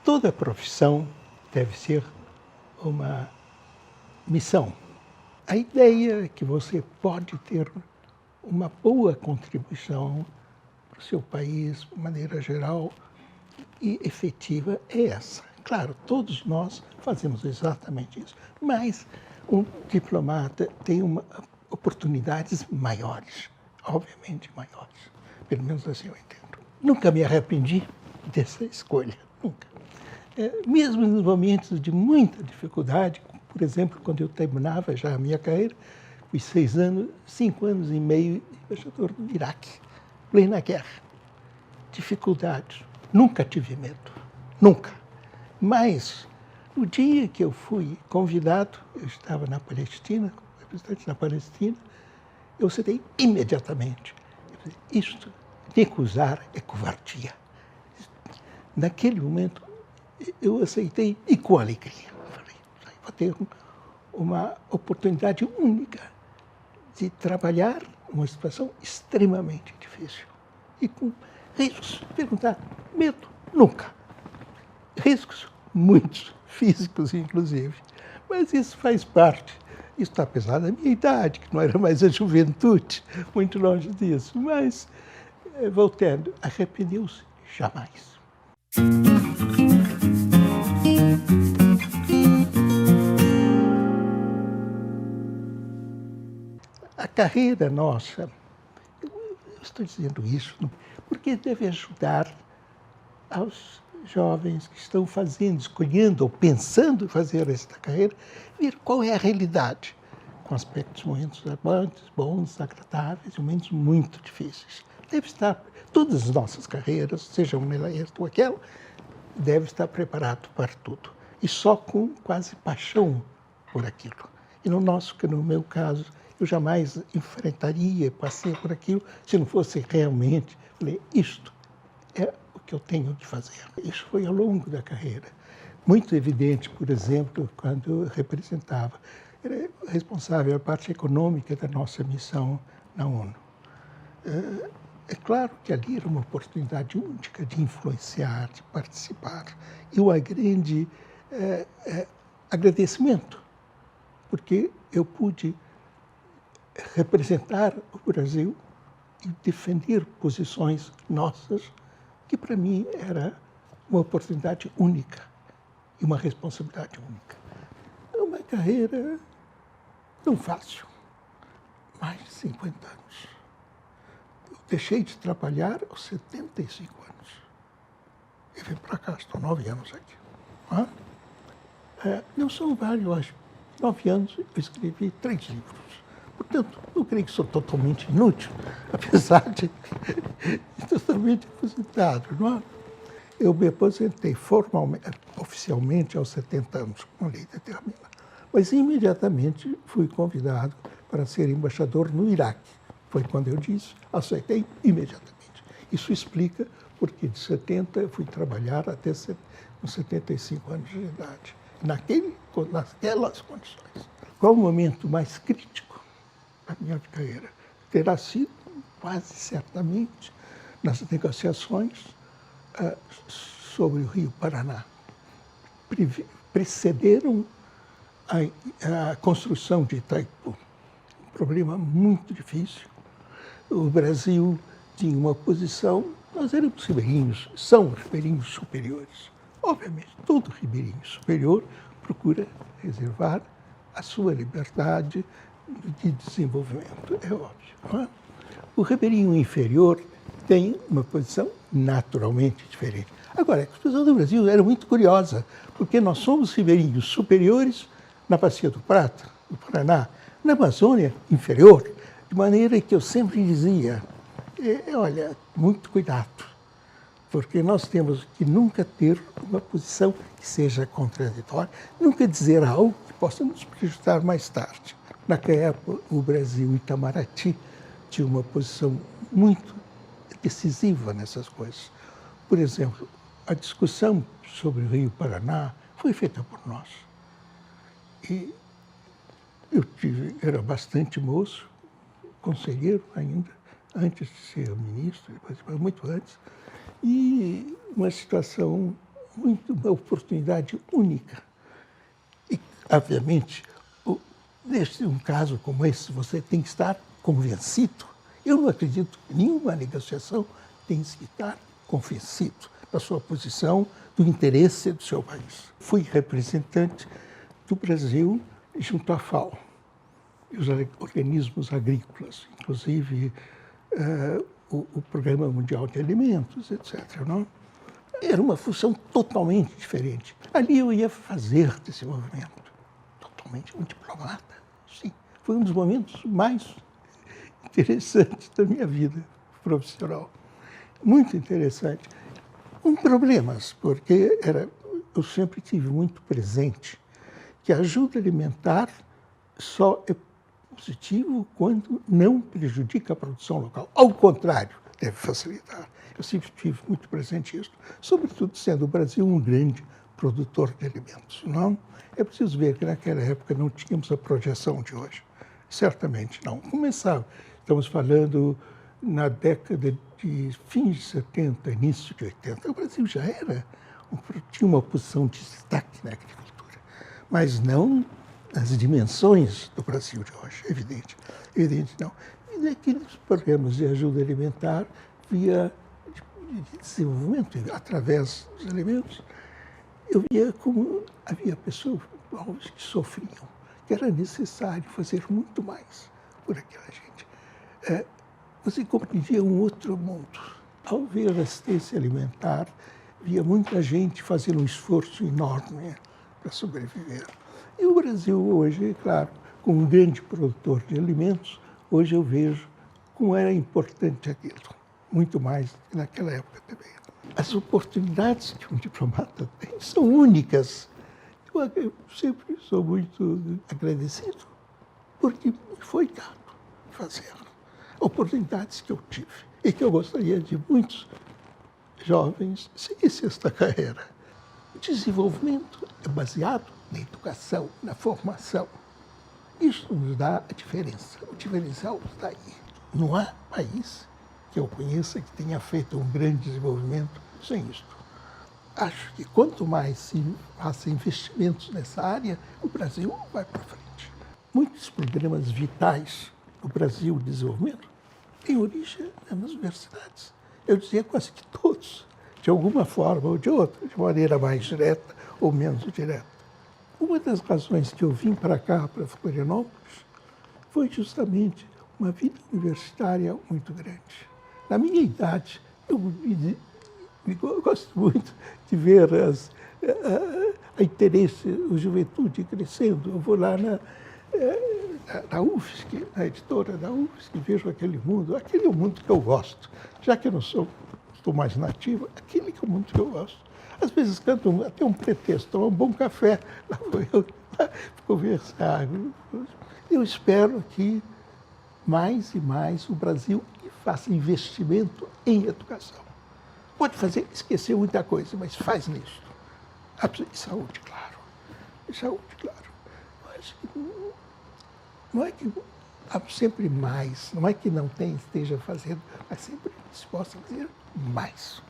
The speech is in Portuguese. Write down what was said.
Toda profissão deve ser uma missão. A ideia é que você pode ter uma boa contribuição para o seu país, de maneira geral e efetiva, é essa. Claro, todos nós fazemos exatamente isso, mas um diplomata tem oportunidades maiores, obviamente maiores. Pelo menos assim eu entendo. Nunca me arrependi dessa escolha, nunca. Mesmo nos momentos de muita dificuldade, por exemplo, quando eu terminava já a minha carreira, fui 5 anos e meio embaixador no Iraque, plena guerra. Dificuldades. Nunca tive medo, nunca. Mas, no dia que eu fui convidado, eu estava na Palestina, representante na Palestina, eu citei imediatamente. Isto, recusar é covardia. Naquele momento, eu aceitei e com alegria. Falei, vou ter uma oportunidade única de trabalhar uma situação extremamente difícil. E com riscos, perguntar, medo, nunca. Riscos, muitos, físicos inclusive. Mas isso faz parte. Isso está apesar da minha idade, que não era mais a juventude, muito longe disso. Mas, voltando, arrependeu-se? Jamais. A carreira nossa, eu estou dizendo isso porque deve ajudar aos jovens que estão fazendo, escolhendo ou pensando em fazer esta carreira, ver qual é a realidade, com aspectos momentos bons, agradáveis e momentos muito difíceis. Deve estar, todas as nossas carreiras, sejam esta ou aquela, deve estar preparado para tudo. E só com quase paixão por aquilo. E no meu caso, eu jamais enfrentaria, passei por aquilo, se não fosse realmente, falei, isto é o que eu tenho de fazer. Isso foi ao longo da carreira. Muito evidente, por exemplo, quando eu representava, era responsável pela parte econômica da nossa missão na ONU. É claro que ali era uma oportunidade única de influenciar, de participar. E um grande agradecimento, porque eu pude representar o Brasil e defender posições nossas, que para mim era uma oportunidade única e uma responsabilidade única. É uma carreira não fácil, mais de 50 anos. Eu deixei de trabalhar aos 75 anos. Eu vim para cá, estou 9 anos aqui. Não são vários, eu acho. 9 anos eu escrevi 3 livros. Portanto, não creio que sou totalmente inútil, apesar de totalmente aposentado, não é? Eu me aposentei oficialmente aos 70 anos, como a lei determina. Mas imediatamente fui convidado para ser embaixador no Iraque. Foi quando eu disse, aceitei imediatamente. Isso explica porque de 70 eu fui trabalhar até os 75 anos de idade. Naquelas condições. Qual o momento mais crítico da minha carreira? Terá sido, quase certamente, nas negociações sobre o Rio Paraná. Precederam a construção de Itaipu. Um problema muito difícil. O Brasil tinha uma posição, nós éramos ribeirinhos, são ribeirinhos superiores. Obviamente, todo ribeirinho superior procura reservar a sua liberdade de desenvolvimento, é óbvio. Não é? O ribeirinho inferior tem uma posição naturalmente diferente. Agora, a posição do Brasil era muito curiosa, porque nós somos ribeirinhos superiores na Bacia do Prata, do Paraná, na Amazônia inferior, de maneira que eu sempre dizia, olha, muito cuidado, porque nós temos que nunca ter uma posição que seja contraditória, nunca dizer algo que possa nos prejudicar mais tarde. Naquela época, o Brasil, Itamaraty, tinha uma posição muito decisiva nessas coisas. Por exemplo, a discussão sobre o Rio Paraná foi feita por nós. E eu era bastante moço, conselheiro ainda, antes de ser ministro, depois, muito antes, e uma situação muito uma oportunidade única. E, obviamente, neste um caso como esse, você tem que estar convencido. Eu não acredito que nenhuma negociação tem que estar convencido da sua posição, do interesse do seu país. Fui representante do Brasil junto à FAO, e os organismos agrícolas, inclusive o Programa Mundial de Alimentos, etc. Não? Era uma função totalmente diferente. Ali eu ia fazer desenvolvimento, totalmente um diplomata. Sim, foi um dos momentos mais interessantes da minha vida profissional. Muito interessante. Com problemas, porque eu sempre tive muito presente que a ajuda alimentar só é positivo quando não prejudica a produção local. Ao contrário, deve facilitar. Eu sempre tive muito presente isso, sobretudo sendo o Brasil um grande produtor de alimentos. Não, é preciso ver que naquela época não tínhamos a projeção de hoje. Certamente não. Começava, estamos falando na década de fins de 70, início de 80. O Brasil já tinha uma posição de destaque na agricultura, mas não nas dimensões do Brasil de hoje, evidente. Evidente não. E naqueles programas de ajuda alimentar, via de desenvolvimento, através dos alimentos, eu via como havia pessoas que sofriam, que era necessário fazer muito mais por aquela gente. Você compreendia um outro mundo. Ao ver a assistência alimentar, via muita gente fazendo um esforço enorme para sobreviver. E o Brasil hoje, claro, como um grande produtor de alimentos, hoje eu vejo como era importante aquilo, muito mais que naquela época também. As oportunidades que um diplomata tem são únicas. Eu sempre sou muito agradecido, porque me foi dado fazer oportunidades que eu tive e que eu gostaria de muitos jovens seguissem esta carreira. O desenvolvimento é baseado na educação, na formação. Isso nos dá a diferença. O diferencial está aí. Não há país que eu conheça que tenha feito um grande desenvolvimento sem isto. Acho que quanto mais se faça investimentos nessa área, o Brasil vai para frente. Muitos programas vitais do Brasil de desenvolvimento têm origem nas universidades. Eu dizia quase que todos, de alguma forma ou de outra, de maneira mais direta ou menos direta. Uma das razões que eu vim para cá, para Florianópolis, foi justamente uma vida universitária muito grande. Na minha idade, eu gosto muito de ver a interesse, a juventude crescendo. Eu vou lá na UFSC, na editora da UFSC, vejo aquele é o mundo que eu gosto. Já que eu não estou mais nativo, aquele que é o mundo que eu gosto. Às vezes canto até um pretexto, tomar um bom café, lá vou eu conversar. Eu espero que mais e mais o Brasil faça investimento em educação. Pode esquecer muita coisa, mas faz nisso. E saúde, claro. E saúde, claro. Eu acho que não é que há sempre mais, não é que não esteja fazendo, mas sempre se possa fazer mais.